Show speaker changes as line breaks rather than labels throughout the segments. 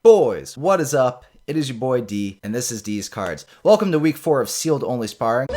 Boys, what is up? It is your boy D, and this is DeezCards. Welcome to week 4 of Sealed Only Sparring,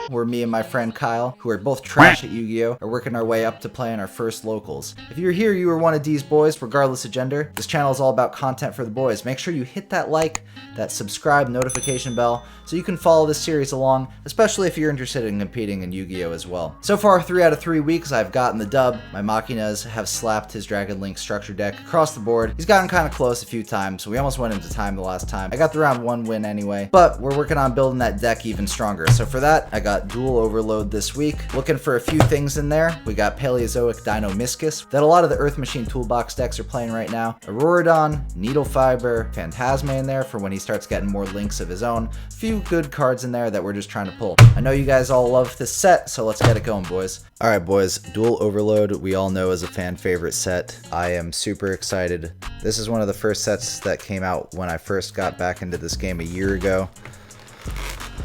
where me and my friend Kyle, who are both trash at Yu-Gi-Oh, are working our way up to playing our first locals. If you're here, you are one of D's boys, regardless of gender. This channel is all about content for the boys. Make sure you hit that like, that subscribe, notification bell, so you can follow this series along, especially if you're interested in competing in Yu-Gi-Oh as well. So far, 3 out of 3 weeks, I've gotten the dub. My Machinas have slapped his Dragon Link structure deck across the board. He's gotten kind of close a few times, so we almost went into time the last time. I got the round 1 win anyway, but we're working on building that deck even stronger. So for that, I got Dual Overload this week. Looking for a few things in there. We got Paleozoic Dino-Miscus that a lot of the Earth Machine Toolbox decks are playing right now. Auroradon, Needle Fiber, Phantasma in there for when he starts getting more links of his own. A few good cards in there that we're just trying to pull. I know you guys all love this set, so let's get it going, boys. Alright, boys, Dual Overload, we all know is a fan favorite set. I am super excited. This is one of the first sets that came out when I first got back into this game a year ago.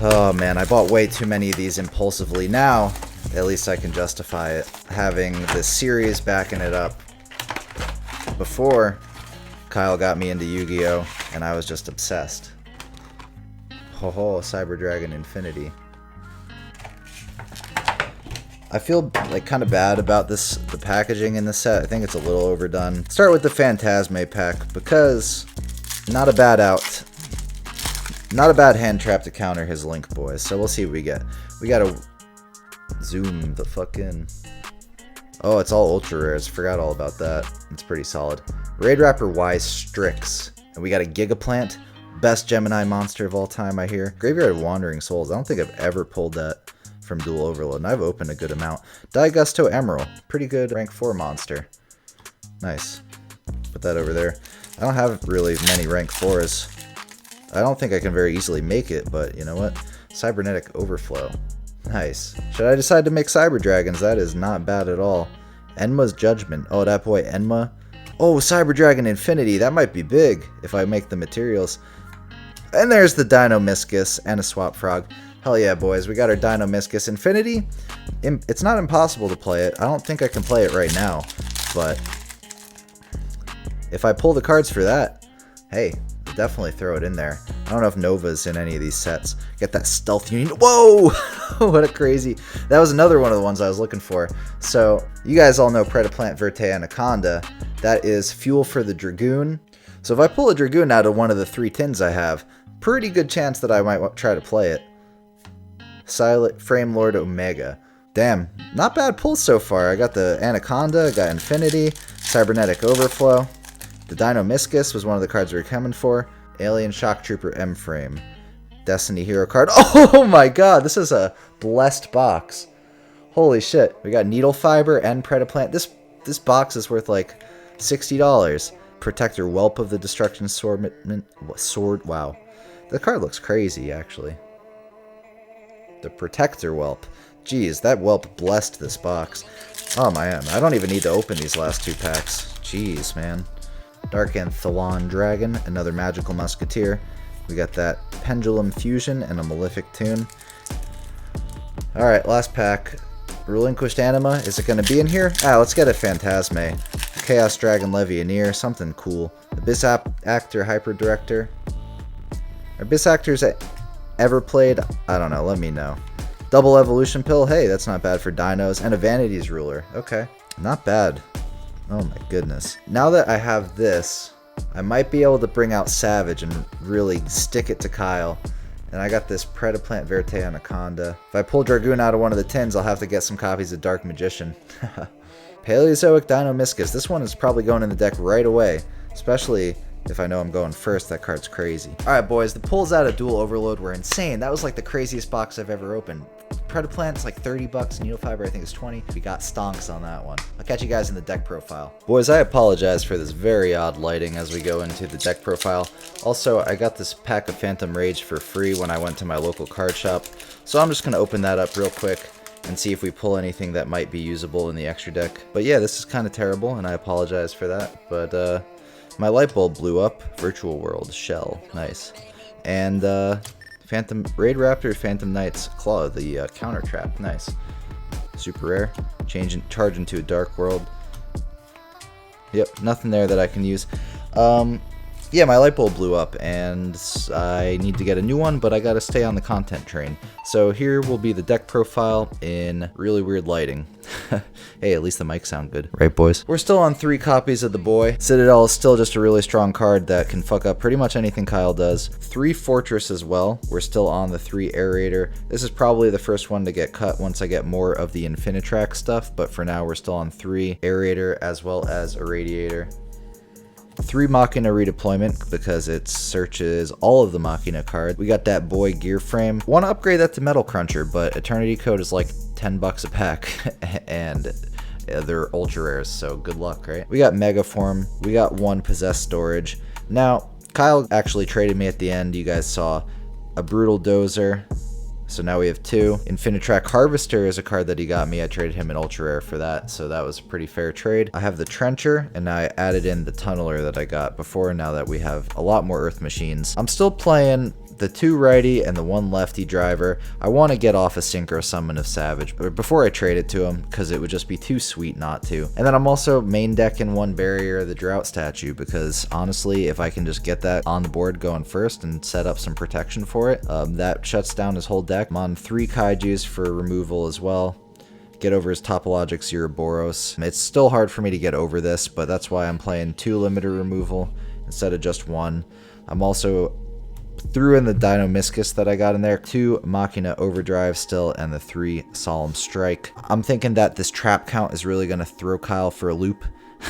Oh man, I bought way too many of these impulsively. Now, at least I can justify it. Having this series backing it up. Before, Kyle got me into Yu-Gi-Oh, and I was just obsessed. Ho ho, Cyber Dragon Infinity. I feel like kind of bad about the packaging in the set. I think it's a little overdone. Start with the Phantasma pack because not a bad hand trap to counter his Link boys. So we'll see what we get. We gotta zoom the fuck in. Oh, it's all ultra rares. Forgot all about that. It's pretty solid. Raid Rapper Y Strix. And we got a Gigaplant. Best Gemini monster of all time, I hear. Graveyard of Wandering Souls. I don't think I've ever pulled that from Dual Overload, and I've opened a good amount. Daigusto Emerald. Pretty good rank 4 monster. Nice. Put that over there. I don't have really many rank 4s. I don't think I can very easily make it, but you know what? Cybernetic Overflow. Nice. Should I decide to make Cyber Dragons? That is not bad at all. Enma's Judgment. Oh, that boy Enma. Oh, Cyber Dragon Infinity. That might be big if I make the materials. And there's the Dino-Miscus and a Swap Frog. Hell yeah, boys. We got our Dino-Miscus Infinity. It's not impossible to play it. I don't think I can play it right now. But if I pull the cards for that, hey, definitely throw it in there. I don't know if Nova's in any of these sets. Get that Stealth Union. Whoa! What a crazy. That was another one of the ones I was looking for. So, you guys all know Predaplant Verte Anaconda. That is fuel for the Dragoon. So if I pull a Dragoon out of one of the 3 tins I have, pretty good chance that I might try to play it. Silent Frame Lord Omega. Damn, not bad pulls so far. I got the Anaconda, I got Infinity, Cybernetic Overflow. The Dino-Miscus was one of the cards we were coming for. Alien Shock Trooper M-Frame. Destiny Hero card. Oh my god, this is a blessed box. Holy shit. We got Needle Fiber and Predaplant. This box is worth like $60. Protector Whelp of the Destruction Sword. Wow. The card looks crazy, actually. The Protector Whelp. Jeez, that Whelp blessed this box. Oh man, I don't even need to open these last 2 packs. Jeez, man. Dark Anthelon Dragon, another Magical Musketeer. We got that Pendulum Fusion and a Malefic Tune. Alright, last pack. Relinquished Anima. Is it going to be in here? Ah, let's get a Phantasma. Chaos Dragon Levianeer. Something cool. Abyss Actor Hyper Director. Are Abyss Actors ever played? I don't know. Let me know. Double Evolution Pill. Hey, that's not bad for dinos. And a Vanity's Ruler. Okay. Not bad. Oh my goodness. Now that I have this, I might be able to bring out Savage and really stick it to Kyle. And I got this Predaplant Verte Anaconda. If I pull Dragoon out of one of the tins, I'll have to get some copies of Dark Magician. Paleozoic Dino-Miscus. This one is probably going in the deck right away. Especially if I know I'm going first. That card's crazy. Alright boys, the pulls out of Dual Overload were insane. That was like the craziest box I've ever opened. Predaplant's like 30 bucks, Needle Fiber I think is 20. We got stonks on that one. I'll catch you guys in the deck profile. Boys, I apologize for this very odd lighting as we go into the deck profile. Also, I got this pack of Phantom Rage for free when I went to my local card shop. So I'm just going to open that up real quick and see if we pull anything that might be usable in the extra deck. But yeah, this is kind of terrible and I apologize for that. But my light bulb blew up. Virtual World Shell. Nice. And Phantom Raid Raptor Phantom Knight's Claw, the counter trap. Nice. Super rare. Charge into a Dark World. Yep, nothing there that I can use. Yeah, my light bulb blew up, and I need to get a new one, but I gotta stay on the content train. So here will be the deck profile in really weird lighting. Hey, at least the mics sound good. Right, boys? We're still on 3 copies of the boy. Citadel is still just a really strong card that can fuck up pretty much anything Kyle does. 3 Fortress as well. We're still on the 3 Aerator. This is probably the first one to get cut once I get more of the Infinitrack stuff, but for now we're still on 3 Aerator as well as Irradiator. 3 Machina Redeployment because it searches all of the Machina cards. We got that boy gear frame. Want to upgrade that to Metal Cruncher, but Eternity Code is like $10 a pack, and they're ultra rares, so good luck, right? We got Megaform. We got 1 Possessed Storage. Now, Kyle actually traded me at the end. You guys saw a Brutal Dozer. So now we have 2. Infinitrack Harvester is a card that he got me. I traded him an ultra rare for that, so that was a pretty fair trade. I have the Trencher, and I added in the Tunneler that I got before, now that we have a lot more Earth Machines. I'm still playing the 2 righty and the 1 lefty driver. I want to get off a Synchro Summon of Savage but before I trade it to him, because it would just be too sweet not to. And then I'm also main decking 1 Barrier of the Drought statue, because honestly, if I can just get that on the board going first and set up some protection for it, that shuts down his whole deck. I'm on 3 Kaijus for removal as well. Get over his Topologic Ouroboros. It's still hard for me to get over this, but that's why I'm playing 2 limiter removal instead of just 1. I'm also threw in the Dino-Miscus that I got in there, 2 Machina Overdrive still, and the 3 Solemn Strike. I'm thinking that this trap count is really going to throw Kyle for a loop.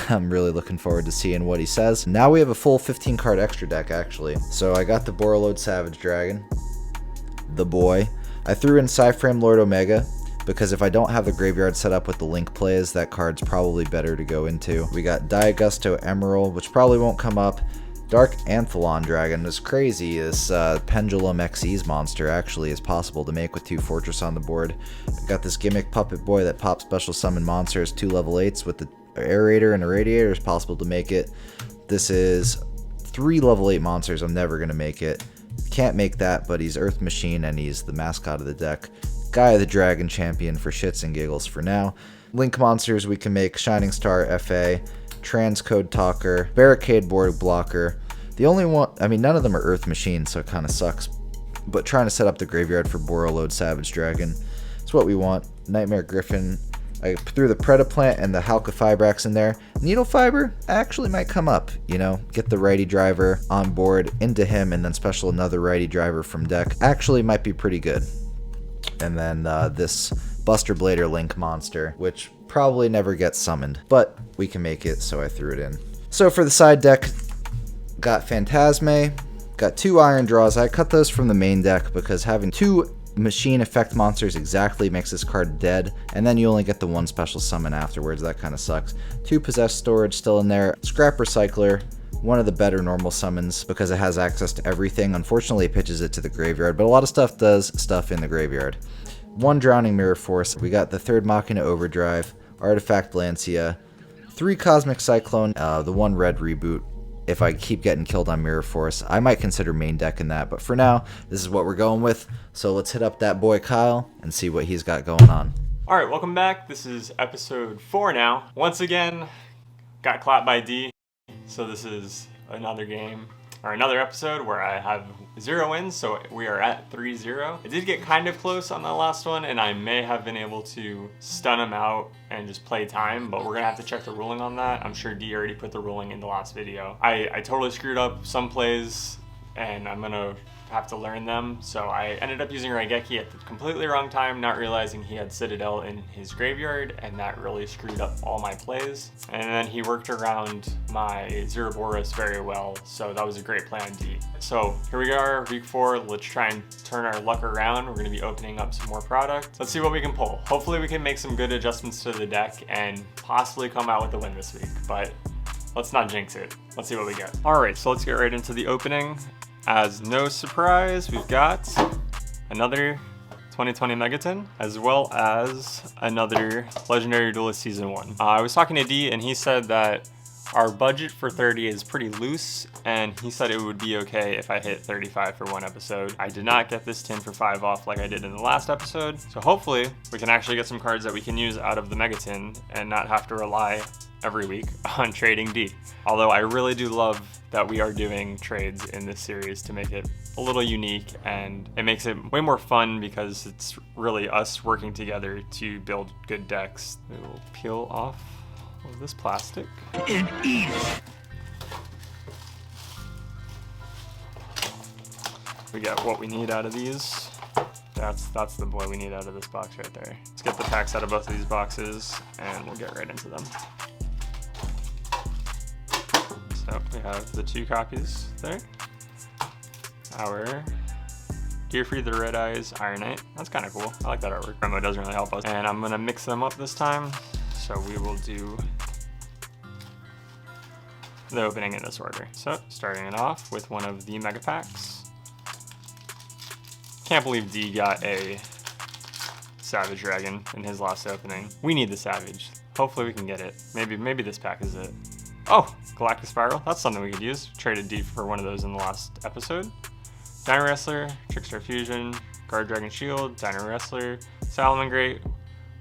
I'm really looking forward to seeing what he says. Now we have a full 15 card extra deck actually. So I got the Borreload Savage Dragon, the boy. I threw in Psyframe Lord Omega, because if I don't have the graveyard set up with the Link plays, that card's probably better to go into. We got Diagusto Emerald, which probably won't come up. Dark Anthelon Dragon is crazy. This Pendulum Xyz monster actually is possible to make with 2 Fortress on the board. Got this Gimmick Puppet Boy that pops special summon monsters, 2 level 8s with the Aerator and Irradiator is possible to make it. This is 3 level 8 monsters. I'm never going to make it. Can't make that, but he's Earth Machine and he's the mascot of the deck. Gaia the Dragon Champion for shits and giggles for now. Link monsters we can make Shining Star FA, Transcode Talker, Barricade Board Blocker. The only one, I mean, none of them are Earth Machines, so it kind of sucks. But trying to set up the graveyard for Borreload Savage Dragon is what we want. Nightmare Griffin. I threw the Predaplant and the Halka Fibrax in there. Needle Fiber actually might come up, you know, get the righty driver on board into him and then special another righty driver from deck. Actually might be pretty good. And then this Buster Blader Link monster, which probably never gets summoned, but we can make it, so I threw it in. So for the side deck, got Phantasme, got 2 Iron Draws. I cut those from the main deck because having 2 machine effect monsters exactly makes this card dead, and then you only get the 1 special summon afterwards. That kind of sucks. 2 Possessed Storage still in there. Scrap Recycler, one of the better normal summons because it has access to everything. Unfortunately, it pitches it to the graveyard, but a lot of stuff does stuff in the graveyard. 1 Drowning Mirror Force. We got the 3rd Machina Overdrive, Artifact Lancia, 3 Cosmic Cyclone, the 1 red reboot. If I keep getting killed on Mirror Force, I might consider main decking that, but for now, this is what we're going with. So let's hit up that boy Kyle and see what he's got going on.
Alright, welcome back. This is episode 4 now. Once again, got clapped by D. So this is another game, or another episode where I have 0 wins, so we are at 3-0. I did get kind of close on the last one, and I may have been able to stun him out and just play time, but we're gonna have to check the ruling on that. I'm sure D already put the ruling in the last video. I totally screwed up some plays, and I'm gonna have to learn them. So I ended up using Raigeki at the completely wrong time, not realizing he had Citadel in his graveyard, and that really screwed up all my plays. And then he worked around my Ouroboros very well, so that was a great play on D. So here we are, week 4. Let's try and turn our luck around. We're gonna be opening up some more product. Let's see what we can pull. Hopefully we can make some good adjustments to the deck and possibly come out with a win this week, but let's not jinx it. Let's see what we get. All right, so let's get right into the opening. As no surprise, we've got another 2020 Megaton, as well as another Legendary Duelist Season 1. I was talking to D, and he said that our budget for 30 is pretty loose, and he said it would be okay if I hit 35 for 1 episode. I did not get this tin for 5 off like I did in the last episode, so hopefully we can actually get some cards that we can use out of the Megaton and not have to rely every week on Trading D. Although I really do love that we are doing trades in this series to make it a little unique, and it makes it way more fun because it's really us working together to build good decks. We will peel off all of this plastic. And eat it. We get what we need out of these. That's the boy we need out of this box right there. Let's get the packs out of both of these boxes and we'll get right into them. So we have the 2 copies there. Our Gearfree the Red Eyes Iron Knight. That's kind of cool. I like that artwork. Promo doesn't really help us. And I'm gonna mix them up this time. So we will do the opening in this order. So starting it off with one of the mega packs. Can't believe D got a Savage Dragon in his last opening. We need the Savage. Hopefully we can get it. Maybe this pack is it. Oh, Galactic Spiral. That's something we could use. Traded D for one of those in the last episode. Dino Wrestler, Trickstar Fusion, Guard Dragon Shield, Dino Wrestler, Salamangreat,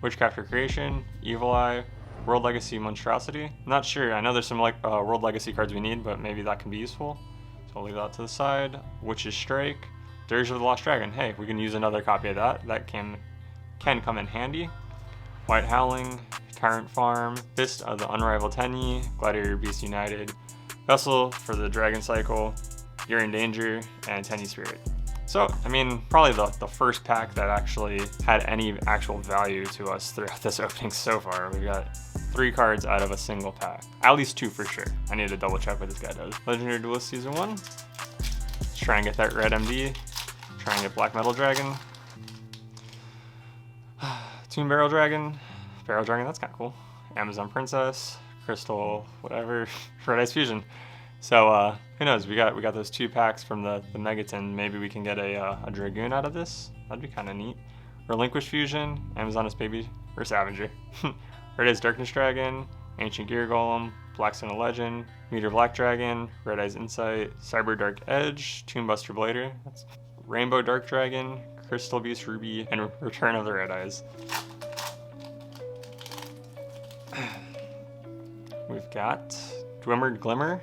Witchcraft Creation, Evil Eye, World Legacy Monstrosity. I'm not sure. I know there's some like World Legacy cards we need, but maybe that can be useful. So I'll leave that to the side. Witch's Strike. Dirge of the Lost Dragon. Hey, we can use another copy of that. That can come in handy. White Howling, Tyrant Farm, Fist of the Unrivaled Tenyi, Gladiator Beast United, Vessel for the Dragon Cycle, You're in Danger, and Tenyi Spirit. So, I mean, probably the first pack that actually had any actual value to us throughout this opening so far. We got 3 cards out of a single pack. At least 2 for sure. I need to double check what this guy does. Legendary Duelist Season 1. Let's try and get that red MD. Try and get Black Metal Dragon. Toon Barrel Dragon. Barrel Dragon, that's kind of cool. Amazon Princess. Crystal, whatever. Red Ice Fusion. So, who knows? We got those 2 packs from the Megaton. Maybe we can get a Dragoon out of this. That'd be kind of neat. Relinquish Fusion. Amazoness Baby. Or Scavenger. Red Eyes Darkness Dragon. Ancient Gear Golem. Blackstone Legend. Meteor Black Dragon. Red Eyes Insight. Cyber Dark Edge. Toonbuster Blader. That's Rainbow Dark Dragon, Crystal Beast Ruby, and Return of the Red Eyes. We've got Dwimmered Glimmer,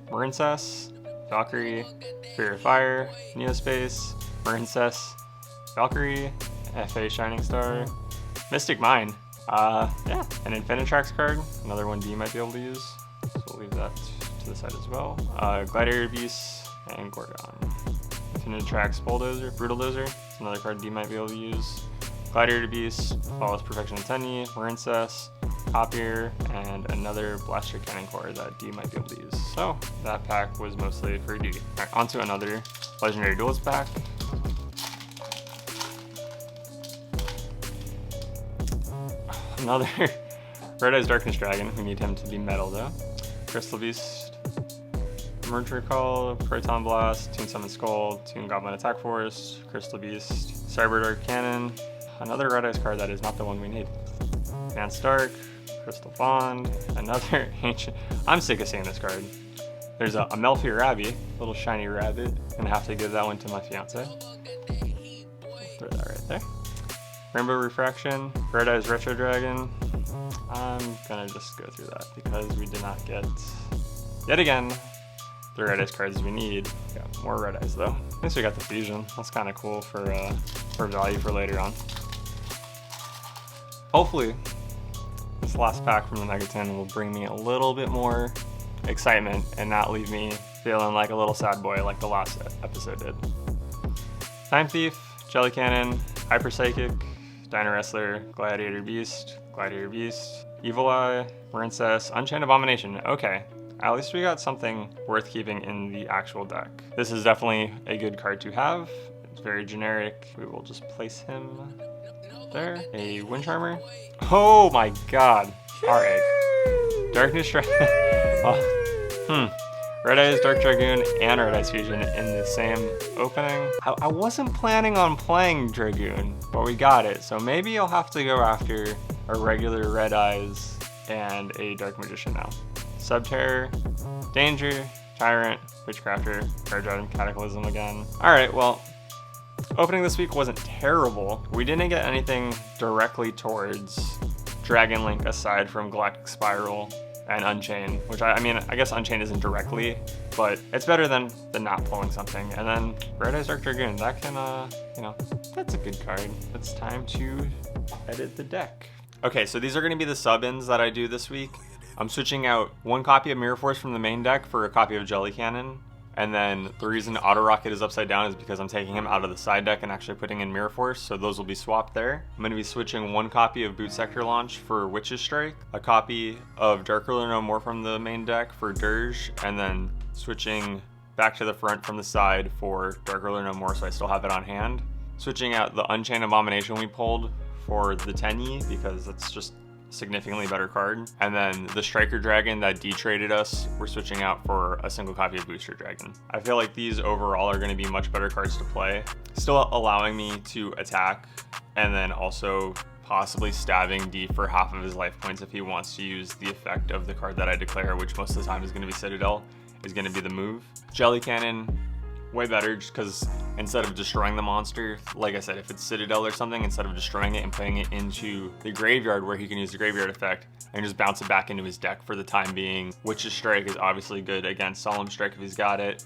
Marincess, Valkyrie, Fear of Fire, Neospace, Marincess, Valkyrie, FA Shining Star, Mystic Mine. Yeah, an Infinitrax card, another one D might be able to use. So we'll leave that to the side as well. Gladiator Beast and Gorgon. Infinitrax Bulldozer, Brutal Dozer. It's another card D might be able to use. Gladiator Beast, Flawless Perfection of Tenyi, Marincess, Copier, and another Blaster Cannon Core that D might be able to use. So that pack was mostly for D. Alright, on to another Legendary Duelist pack. Another Red Eyes Darkness Dragon. We need him to be metal though. Crystal Beast, Merge Recall, Proton Blast, Toon Summon Skull, Toon Goblin Attack Force, Crystal Beast, Cyber Dark Cannon. Another Red Eyes card that is not the one we need. Dance Dark, Crystal Bond, another Ancient. I'm sick of seeing this card. There's a Melfi Rabby, little shiny rabbit. Gonna have to give that one to my fiance. Throw that right there. Rainbow Refraction, Red Eyes Retro Dragon. I'm gonna just go through that because we did not get, yet again, the Red Eyes cards we need. Got more Red Eyes though. At least we got the Fusion. That's kind of cool for value for later on. Hopefully, this last pack from the Megaton will bring me a little bit more excitement and not leave me feeling like a little sad boy like the last episode did. Time Thief, Jelly Cannon, Hyper Psychic, Dino Wrestler, Gladiator Beast, Evil Eye, Marincess, Unchained Abomination. Okay, at least we got something worth keeping in the actual deck. This is definitely a good card to have. It's very generic. We will just place him there. A Wind Charmer. Oh my god. Alright. Darkness Dragon. Red Eyes, Dark Dragoon, and Red Eyes Fusion in the same opening. I wasn't planning on playing Dragoon, but we got it. So maybe I'll have to go after a regular Red Eyes and a Dark Magician now. Subterror, Danger, Tyrant, Witchcrafter, Card Dragon Cataclysm again. Alright, well, opening this week wasn't terrible. We didn't get anything directly towards Dragon Link aside from Galactic Spiral and Unchained, which I mean, I guess Unchained isn't directly, but it's better than not pulling something. And then Red Eyes Dark Dragoon, that can, you know, that's a good card. It's time to edit the deck. Okay, so these are going to be the sub-ins that I do this week. I'm switching out one copy of Mirror Force from the main deck for a copy of Jelly Cannon. And then the reason Auto Rocket is upside down is because I'm taking him out of the side deck and actually putting in Mirror Force, so those will be swapped there. I'm going to be switching one copy of Boot Sector Launch for Witch's Strike, a copy of Dark Ruler No More from the main deck for Dirge, and then switching back to the front from the side for Dark Ruler No More, so I still have it on hand. Switching out the Unchained Abomination we pulled for the Tenyi, because that's just significantly better card. And then the Striker Dragon that de-traded us, we're switching out for a single copy of Booster Dragon. I feel like these overall are going to be much better cards to play, still allowing me to attack and then also possibly stabbing D for half of his life points if he wants to use the effect of the card that I declare, which most of the time is going to be Citadel, is going to be the move. Jelly Cannon, way better, just because instead of destroying the monster, like I said, if it's Citadel or something, instead of destroying it and putting it into the graveyard where he can use the graveyard effect and just bounce it back into his deck for the time being. Witch's Strike is obviously good against Solemn Strike if he's got it.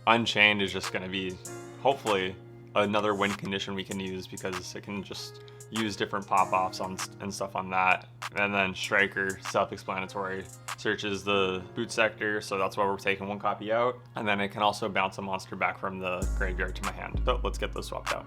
Unchained is just going to be, hopefully, another win condition we can use because it can just use different pop-offs and stuff on that. And then Striker, self-explanatory, searches the boot sector, so that's why we're taking one copy out. And then it can also bounce a monster back from the graveyard to my hand. So let's get those swapped out.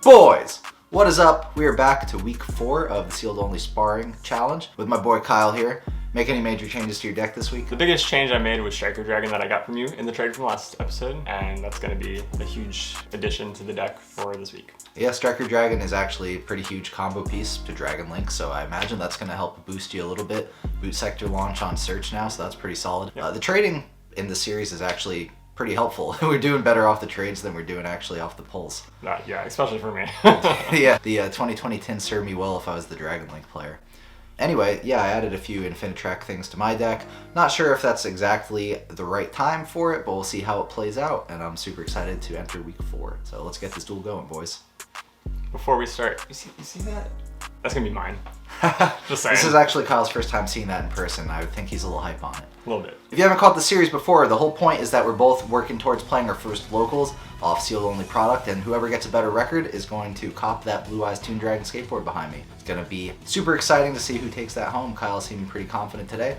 Boys, what is up? We are back to week 4 of the Sealed Only Sparring Challenge with my boy Kyle here. Make any major changes to your deck this week?
The biggest change I made was Striker Dragon that I got from you in the trade from last episode, and that's going to be a huge addition to the deck for this week.
Yeah, Striker Dragon is actually a pretty huge combo piece to Dragon Link, so I imagine that's going to help boost you a little bit. Boot Sector launch on search now, so that's pretty solid.
Yep.
The trading in the series is actually pretty helpful. We're doing better off the trades than we're doing actually off the pulls.
Yeah, especially for me.
Yeah, the 2020 tin served me well if I was the Dragon Link player. Anyway, yeah, I added a few Infinitrack things to my deck. Not sure if that's exactly the right time for it, but we'll see how it plays out, and I'm super excited to enter week 4. So let's get this duel going, boys.
Before we start, you see that? That's gonna be mine. Just saying.
This is actually Kyle's first time seeing that in person. I would think he's a little hype on it.
A little bit.
If you haven't caught the series before, the whole point is that we're both working towards playing our first locals off Sealed Only product, and whoever gets a better record is going to cop that Blue Eyes Toon Dragon skateboard behind me. It's going to be super exciting to see who takes that home. Kyle's seeming pretty confident today.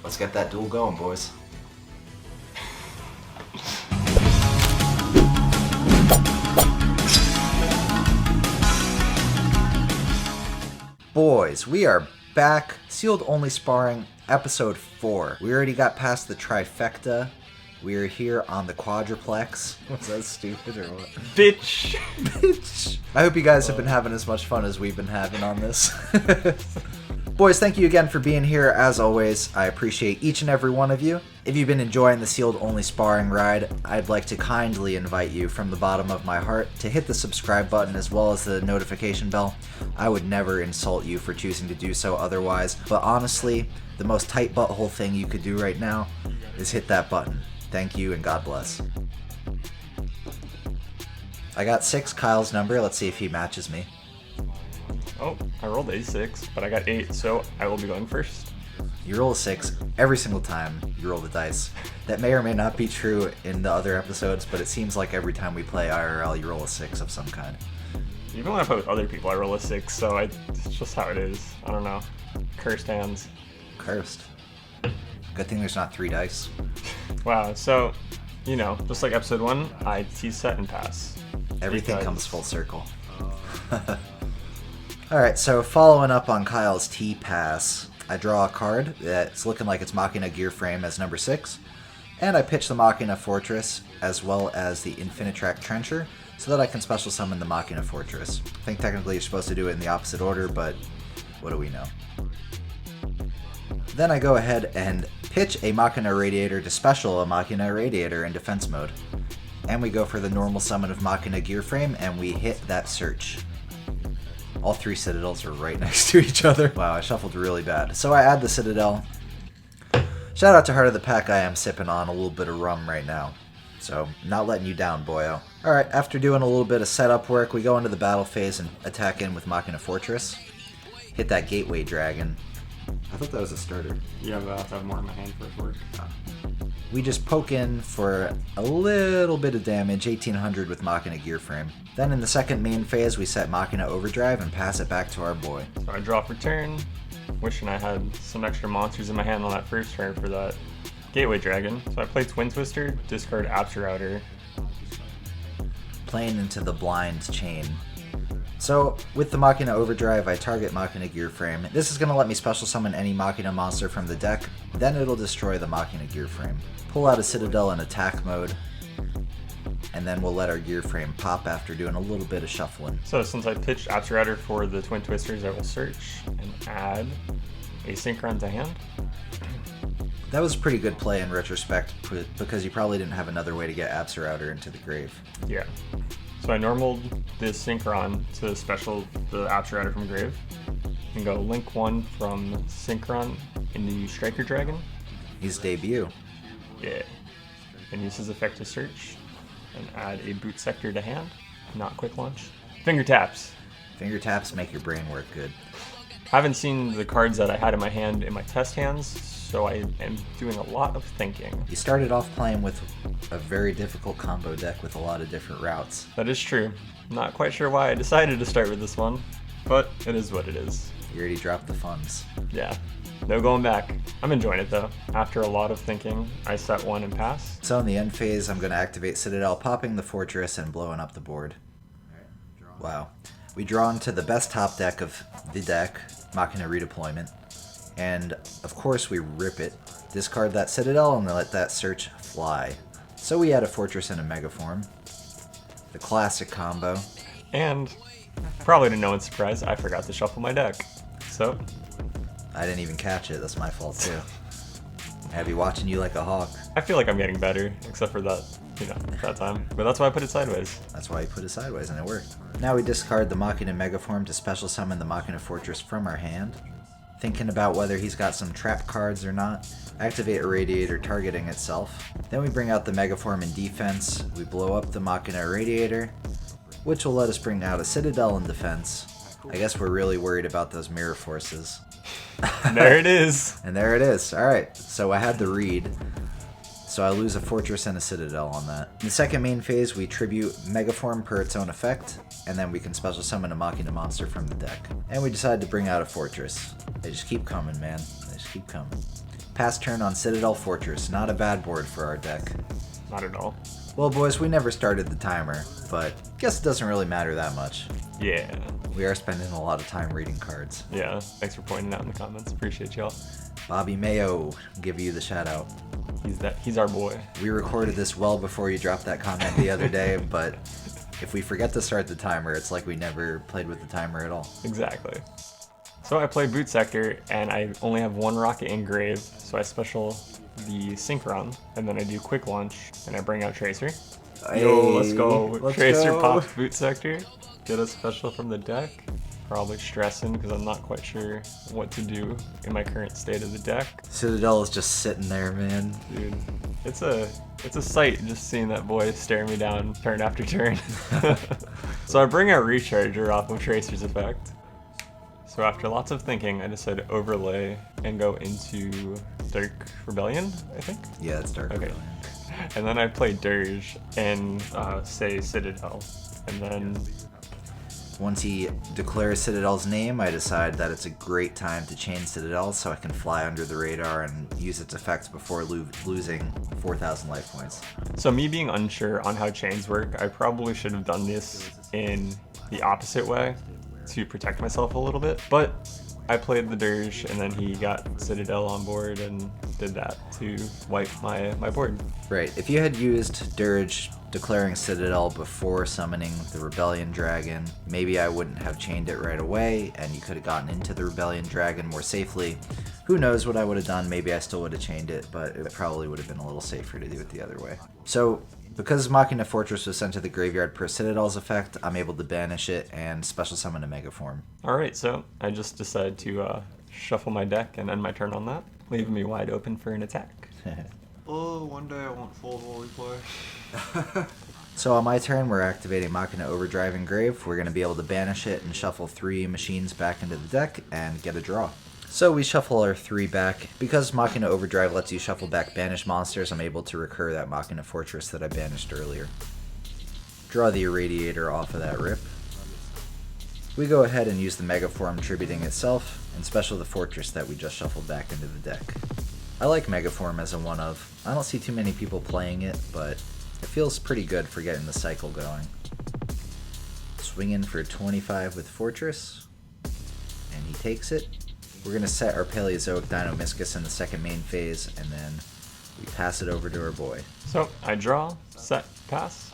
Let's get that duel going, boys. Boys, we are back. Sealed Only Sparring, episode 4. We already got past the trifecta. We are here on the quadruplex. Was that stupid or what?
Bitch!
Bitch! I hope you guys have been having as much fun as we've been having on this. Boys, thank you again for being here. As always, I appreciate each and every one of you. If you've been enjoying the Sealed Only Sparring ride, I'd like to kindly invite you from the bottom of my heart to hit the subscribe button as well as the notification bell. I would never insult you for choosing to do so otherwise, but honestly, the most tight butthole thing you could do right now is hit that button. Thank you and God bless. I got 6, Kyle's number. Let's see if he matches me.
Oh, I rolled a 6, but I got 8, so I will be going first.
You roll a 6 every single time you roll the dice. That may or may not be true in the other episodes, but it seems like every time we play IRL, you roll a 6 of some kind.
Even when I play with other people, I roll a 6, so it's just how it is. I don't know. Cursed hands.
Cursed. Good thing there's not 3 dice.
Wow, so, you know, just like episode 1, I T-set and pass.
Everything comes full circle. Alright, so following up on Kyle's T-pass, I draw a card that's looking like it's Machina Gear Frame as number 6, and I pitch the Machina Fortress as well as the Infinitrack Trencher so that I can special summon the Machina Fortress. I think technically you're supposed to do it in the opposite order, but what do we know? Then I go ahead and pitch a Machina Radiator to special a Machina Radiator in defense mode. And we go for the normal summon of Machina Gear Frame, and we hit that search. All 3 Citadels are right next to each other. Wow, I shuffled really bad. So I add the Citadel. Shout out to Heart of the Pack. I am sipping on a little bit of rum right now. So, not letting you down, boyo. Alright, after doing a little bit of setup work, we go into the battle phase and attack in with Machina Fortress. Hit that Gateway Dragon. I thought that was a starter.
Yeah, but I have to have more in my hand for it to work.
We just poke in for a little bit of damage, 1800 with Machina Gear Frame. Then in the second main phase, we set Machina Overdrive and pass it back to our boy.
So I draw for turn, wishing I had some extra monsters in my hand on that first turn for that Gateway Dragon. So I play Twin Twister, discard Router.
Playing into the blind chain. So, with the Machina Overdrive, I target Machina Gear Frame. This is going to let me special summon any Machina monster from the deck, then it'll destroy the Machina Gear Frame. Pull out a Citadel in attack mode, and then we'll let our Gear Frame pop after doing a little bit of shuffling.
So since I pitched Router for the Twin Twisters, I will search and add a Synchron to hand.
That was a pretty good play in retrospect, because you probably didn't have another way to get Router into the grave.
Yeah. So I normaled this Synchron to special the Router from grave, and go link 1 from Synchron into Striker Dragon.
His debut.
Yeah. And use his effect to search, and add a Boot Sector to hand, not Quick Launch. Finger taps.
Finger taps make your brain work good.
Haven't seen the cards that I had in my hand in my test hands, so I am doing a lot of thinking.
You started off playing with a very difficult combo deck with a lot of different routes.
That is true. Not quite sure why I decided to start with this one, but it is what it is.
You already dropped the funds.
Yeah. No going back. I'm enjoying it though. After a lot of thinking, I set 1 and pass.
So in the end phase, I'm going to activate Citadel, popping the Fortress and blowing up the board. Wow. We draw into the best top deck of the deck, Machina Redeployment. And of course we rip it, discard that Citadel, and let that search fly. So we add a Fortress and a Megaform. The classic combo.
And, probably to no one's surprise, I forgot to shuffle my deck. So,
I didn't even catch it, that's my fault too. I be watching you like a hawk.
I feel like I'm getting better, except for that, that time. But that's why I put it sideways.
That's why you put it sideways, and it worked. Now we discard the Machina Megaform to special summon the Machina Fortress from our hand. Thinking about whether he's got some trap cards or not. Activate Irradiator targeting itself. Then we bring out the Megaform in defense. We blow up the Machina Irradiator, which will let us bring out a Citadel in defense. I guess we're really worried about those mirror forces.
There it is.
And there it is. Alright, so I had the read. So I lose a Fortress and a Citadel on that. In the second main phase, we tribute Megaform per its own effect, and then we can special summon a Machina monster from the deck. And we decide to bring out a Fortress. They just keep coming, man. They just keep coming. Pass turn on Citadel Fortress. Not a bad board for our deck.
Not at all.
Well, boys, we never started the timer, but guess it doesn't really matter that much.
Yeah.
We are spending a lot of time reading cards.
Yeah, thanks for pointing out in the comments. Appreciate y'all.
Bobby Mayo, give you the shout out.
He's our boy.
We recorded this well before you dropped that comment the other day, but if we forget to start the timer, it's like we never played with the timer at all.
Exactly. So I play Boot Sector, and I only have 1 rocket in grave, so I special the Synchron, and then I do Quick Launch, and I bring out Tracer. Yo, let's go.
Let's
Tracer
go.
pops Boot Sector. Get a special from the deck. Probably stressing because I'm not quite sure what to do in my current state of the deck.
Citadel is just sitting there, man.
Dude, it's a sight just seeing that boy stare me down turn after turn. So I bring out Recharger off of Tracer's effect. So after lots of thinking, I decided to overlay and go into Dark Rebellion, I think?
Yeah, it's Dark
Okay.
Rebellion.
And then I play Dirge and say Citadel. And then
Once he declares Citadel's name, I decide that it's a great time to chain Citadel so I can fly under the radar and use its effects before losing 4,000 life points.
So me being unsure on how chains work, I probably should have done this in the opposite way to protect myself a little bit. But I played the Dirge and then he got Citadel on board and did that to wipe my board.
Right, if you had used Dirge declaring Citadel before summoning the Rebellion Dragon, maybe I wouldn't have chained it right away and you could have gotten into the Rebellion Dragon more safely. Who knows what I would have done, maybe I still would have chained it, but it probably would have been a little safer to do it the other way. So, because Machina Fortress was sent to the graveyard per Citadel's effect, I'm able to banish it and special summon a Megaform.
Alright, so I just decided to shuffle my deck and end my turn on that. leaving me wide open for an attack.
Oh, one day I won't full volley play.
So on my turn, we're activating Machina Overdrive Engrave. We're going to be able to banish it and shuffle 3 machines back into the deck and get a draw. So we shuffle our 3 back. Because Machina Overdrive lets you shuffle back banished monsters, I'm able to recur that Machina Fortress that I banished earlier. Draw the Irradiator off of that rip. We go ahead and use the Megaform tributing itself, and special the Fortress that we just shuffled back into the deck. I like Megaform as a one-of. I don't see too many people playing it, but it feels pretty good for getting the cycle going. Swing in for 25 with Fortress, and he takes it. We're going to set our Paleozoic Dinomischus in the second main phase, and then we pass it over to our boy.
So I draw, set, pass.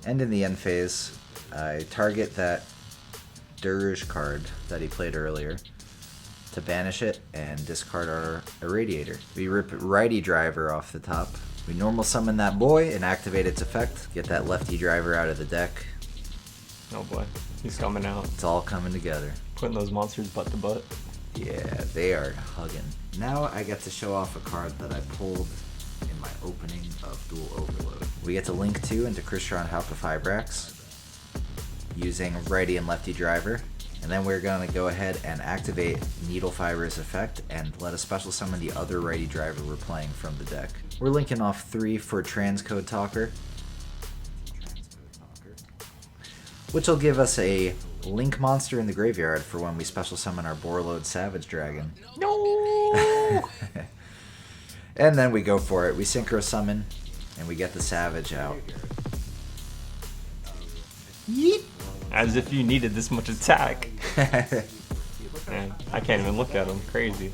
And in the end phase, I target that Dirge card that he played earlier to banish it and discard our Irradiator. We rip Righty Driver off the top. We normal summon that boy and activate its effect. Get that Lefty Driver out of the deck.
Oh boy, he's coming out.
It's all coming together.
Putting those monsters butt to butt.
Yeah, they are hugging. Now I get to show off a card that I pulled in my opening of Dual Overload. We get to link 2 into Crystron Halpifibrax using Righty and Lefty Driver. And then we're going to go ahead and activate Needle Fiber's effect and let us special summon the other Righty Driver we're playing from the deck. We're linking off 3 for Transcode Talker, which will give us a Link monster in the graveyard for when we special summon our Borreload Savage Dragon.
No!
And then we go for it. We Synchro Summon, and we get the Savage out. Yeet!
As if you needed this much attack. Man, I can't even look at him. Crazy.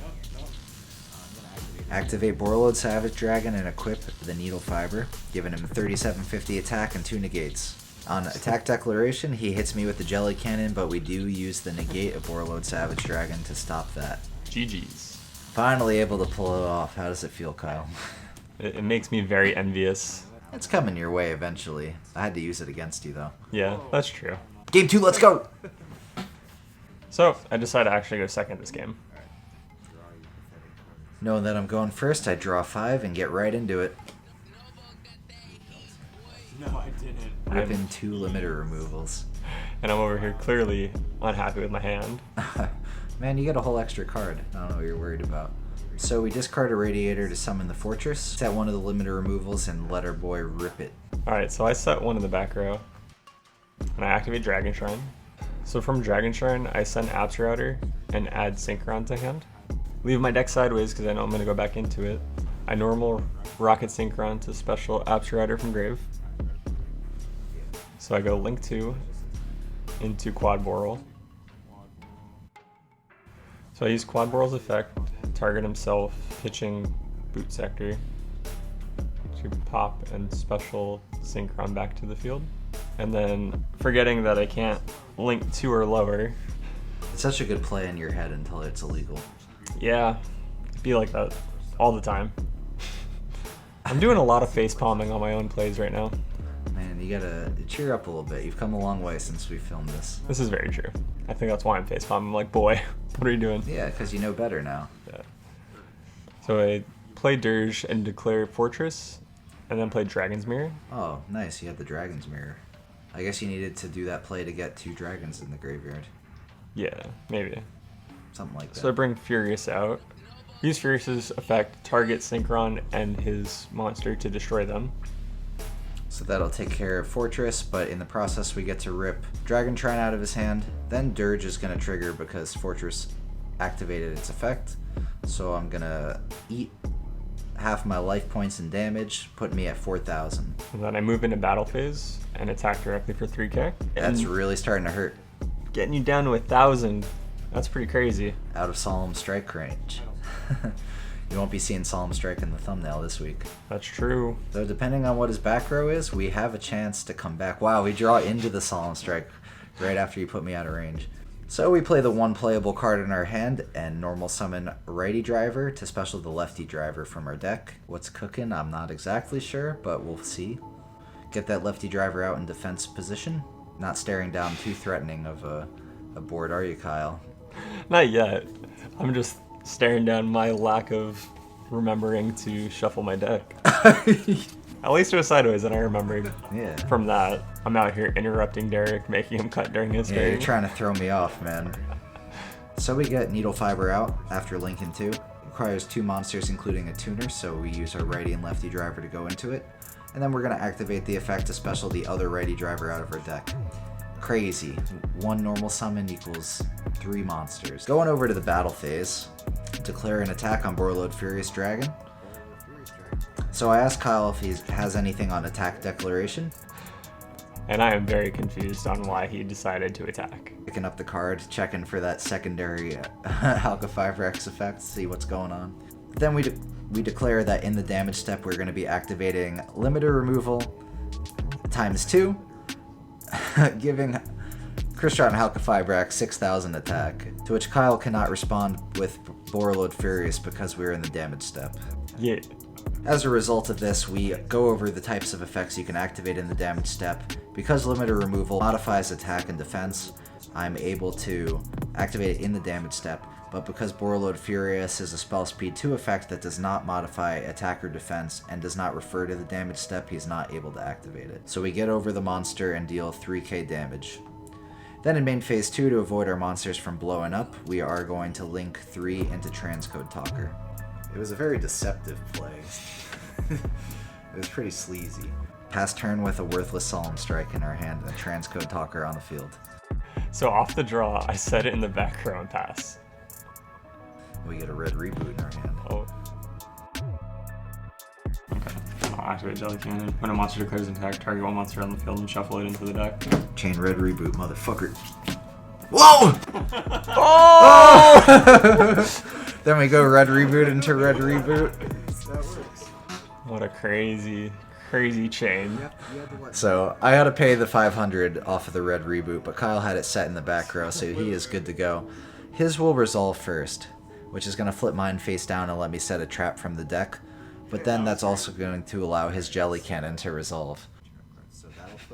Activate Borreload Savage Dragon and equip the Needle Fiber, giving him 3750 attack and 2 negates. On attack declaration, he hits me with the Jelly Cannon, but we do use the negate of Borreload Savage Dragon to stop that.
GG's.
Finally able to pull it off. How does it feel, Kyle?
It makes me very envious.
It's coming your way eventually. I had to use it against you, though.
Yeah, that's true.
Game 2, let's go!
So, I decided to actually go second this game.
Knowing that I'm going first, I draw 5 and get right into it.
No, I didn't.
Ripping 2 limiter removals.
And I'm over here clearly unhappy with my hand.
Man, you get a whole extra card. I don't know what you're worried about. So we discard a Radiator to summon the Fortress, set one of the limiter removals, and let our boy rip it.
Alright, so I set one in the back row. And I activate Dragon Shrine. So from Dragon Shrine, I send Apps Router and add Synchron to hand. Leave my deck sideways because I know I'm going to go back into it. I normal Rocket Synchron to special Apps Router from Grave. So I go Link 2 into Quad Boral. So I use Quad Boral's effect, target himself, pitching Boot Sector to pop and special Synchron back to the field. And then forgetting that I can't Link 2 or lower.
It's such a good play in your head until it's illegal.
Yeah, it'd be like that all the time. I'm doing a lot of face palming on my own plays right now.
Man, you gotta cheer up a little bit. You've come a long way since we filmed this.
This is very true. I think that's why I'm face palming. I'm like, boy, what are you doing?
Yeah, because you know better now.
Yeah. So I play Dirge and declare Fortress, and then play Dragon's Mirror.
Oh, nice. You had the Dragon's Mirror. I guess you needed to do that play to get 2 dragons in the graveyard.
Yeah, maybe.
Something like that.
So I bring Furious out. Use Furious's effect, target Synchron and his monster to destroy them.
So that'll take care of Fortress, but in the process we get to rip Dragon Shrine out of his hand. Then Dirge is going to trigger because Fortress activated its effect. So I'm going to eat half my life points and damage, put me at 4,000.
And then I move into battle phase and attack directly for 3k.
That's
And
really starting to hurt.
getting you down to 1,000. That's pretty crazy.
Out of Solemn Strike range. You won't be seeing Solemn Strike in the thumbnail this week.
That's true.
So depending on what his back row is, we have a chance to come back. Wow, we draw into the Solemn Strike right after you put me out of range. So we play the 1 playable card in our hand and normal summon Righty Driver to special the Lefty Driver from our deck. What's cooking? I'm not exactly sure, but we'll see. Get that Lefty Driver out in defense position. Not staring down too threatening of a board, are you, Kyle?
Not yet. I'm just staring down my lack of remembering to shuffle my deck. At least it was sideways, and I remembered.
Yeah.
From that, I'm out here interrupting Derek, making him cut during his
Yeah,
game.
you're trying to throw me off, man. So we get Needle Fiber out after Lincoln 2. Requires 2 monsters, including a tuner, so we use our righty and lefty driver to go into it. And then we're going to activate the effect to special the other righty driver out of our deck. Crazy. 1 normal summon equals 3 monsters. Going over to the battle phase. Declare an attack on Borreload Furious Dragon. So I asked Kyle if he has anything on attack declaration.
And I am very confused on why he decided to attack.
Picking up the card, checking for that secondary Alka 5-Rex effect, see what's going on. Then we declare that in the damage step we're going to be activating limiter removal ×2, giving Kristron and Alka 5-Rex 6,000 attack, to which Kyle cannot respond with Borreload Furious because we're in the damage step.
Yeah.
As a result of this, we go over the types of effects you can activate in the damage step. Because limiter removal modifies attack and defense, I'm able to activate it in the damage step, but because Borreload Furious is a spell speed 2 effect that does not modify attack or defense and does not refer to the damage step, he's not able to activate it. So we get over the monster and deal 3k damage. Then in main phase 2, to avoid our monsters from blowing up, we are going to link 3 into Transcode Talker. It was a very deceptive play. It was pretty sleazy. Pass turn with a worthless Solemn Strike in our hand and a Transcode Talker on the field.
So off the draw, I set it in the back row and pass.
We get a red reboot in our hand.
Oh.
Okay. I'll activate Jelly Cannon. When a monster declares an attack, target 1 monster on the field and shuffle it into the deck.
Chain red reboot, motherfucker. Whoa!
Oh!
Then we go red reboot into red reboot.
What a crazy chain.
So I had to pay the 500 off of the red reboot, but Kyle had it set in the back row, so he is good to go. His will resolve first, which is going to flip mine face down and let me set a trap from the deck. But then that's also going to allow his Jelly Cannon to resolve.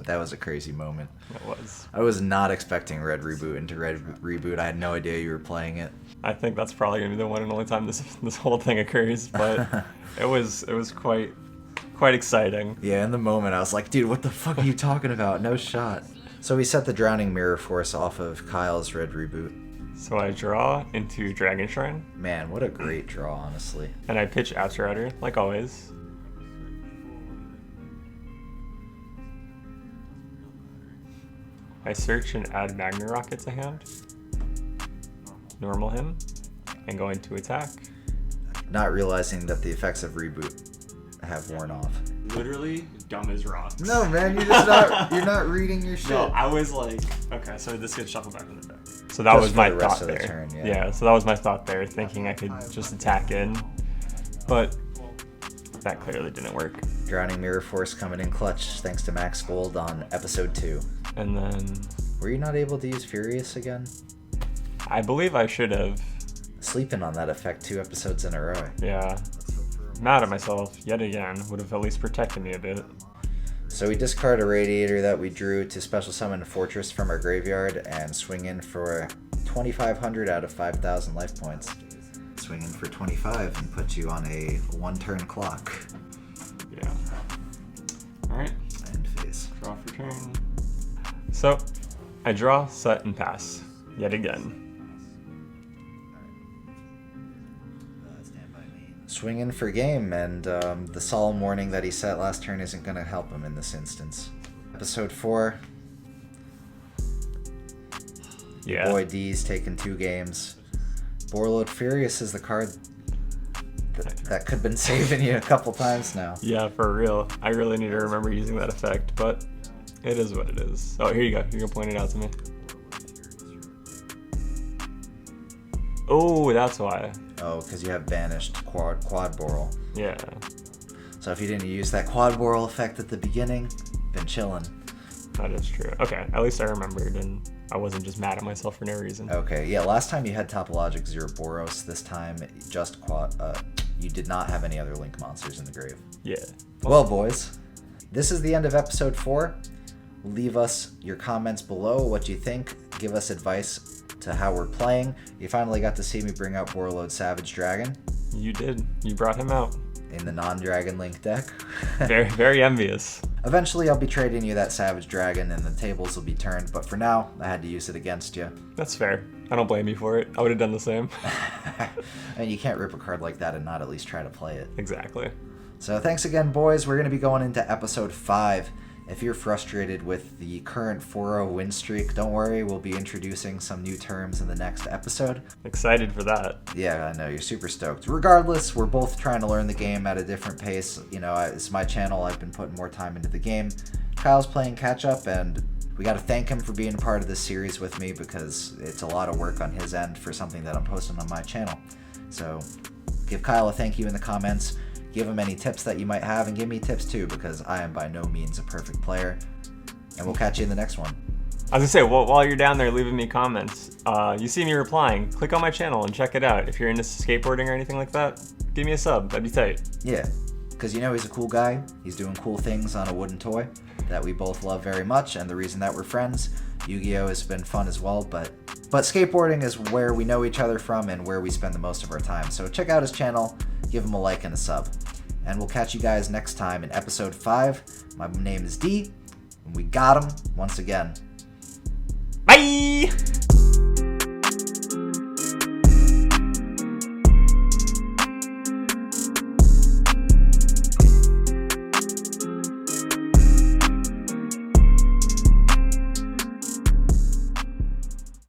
That was a crazy moment.
It was.
I was not expecting red reboot into red reboot. I had no idea you were playing it.
I think that's probably gonna be the one and only time this whole thing occurs, but it was quite exciting.
Yeah, in the moment I was like, dude, what the fuck are you talking about? No shot. So we set the Drowning Mirror Force off of Kyle's red reboot.
So I draw into Dragon Shrine.
Man, what a great draw, honestly.
And I pitch Outrider, like always. I search and add Magna Rocket to hand. Normal him. And go into attack.
Not realizing that the effects of reboot have worn off.
Literally dumb as rocks.
No, man, you're not reading your shit.
No, I was like,
Okay, so this gets shuffled back in the deck. So that was my thought there.
Turn, yeah.
So that was my thought there, thinking I could just attack in. But that clearly didn't work.
Drowning Mirror Force coming in clutch thanks to Max Gold on episode 2.
And then
Were you not able to use Furious again?
I believe I should have.
Sleeping on that effect 2 episodes in a row.
Yeah. Mad at myself yet again. Would have at least protected me a bit.
So we discard a Radiator that we drew to special summon a Fortress from our graveyard and swing in for 2,500 out of 5,000 life points. Swing in for 25 and put you on a 1-turn clock.
yeah. Alright,
End phase.
draw for turn.
So I draw, set, and pass. Yet again.
Swing in for game, and the solemn warning that he set last turn isn't going to help him in this instance. Episode 4.
Yeah.
Boy D's taking 2 games. Borreload Furious is the card that could have been saving you a couple times now.
Yeah, for real. I really need to remember using that effect, but it is what it is. Oh, here you go. You can point it out to me. Oh, that's why.
Oh, because you have banished quad Boral.
Yeah.
So if you didn't use that quad Boral effect at the beginning, been chilling.
That is true. Okay, at least I remembered, and I wasn't just mad at myself for no reason.
Okay, yeah, last time you had Topologic Boros. This time, just quad. You did not have any other Link monsters in the grave.
Yeah.
Well, boys, this is the end of episode 4. Leave us your comments below, what you think. Give us advice to how we're playing. You finally got to see me bring out Borreload Savage Dragon.
You did. You brought him out.
In the non-Dragon Link deck.
Very, very envious.
Eventually, I'll be trading you that Savage Dragon and the tables will be turned, but for now, I had to use it against you.
That's fair. I don't blame you for it. I would have done the same.
And you can't rip a card like that and not at least try to play it.
Exactly.
So thanks again, boys. We're going to be going into episode 5. If you're frustrated with the current 4-0 win streak, don't worry. We'll be introducing some new terms in the next episode.
Excited for that.
Yeah, I know. You're super stoked. Regardless, we're both trying to learn the game at a different pace. You know, it's my channel. I've been putting more time into the game. Kyle's playing catch-up, and we got to thank him for being part of this series with me because it's a lot of work on his end for something that I'm posting on my channel. So give Kyle a thank you in the comments. Give him any tips that you might have, and give me tips too, because I am by no means a perfect player. And we'll catch you in the next one.
I was gonna say, while you're down there leaving me comments, you see me replying, click on my channel and check it out. If you're into skateboarding or anything like that, give me a sub. That'd be tight.
Yeah, because you know he's a cool guy. He's doing cool things on a wooden toy that we both love very much, and the reason that we're friends. Yu-Gi-Oh has been fun as well, but skateboarding is where we know each other from and where we spend the most of our time. So check out his channel, give him a like and a sub. And we'll catch you guys next time in episode 5. My name is D, and we got him once again.
Bye!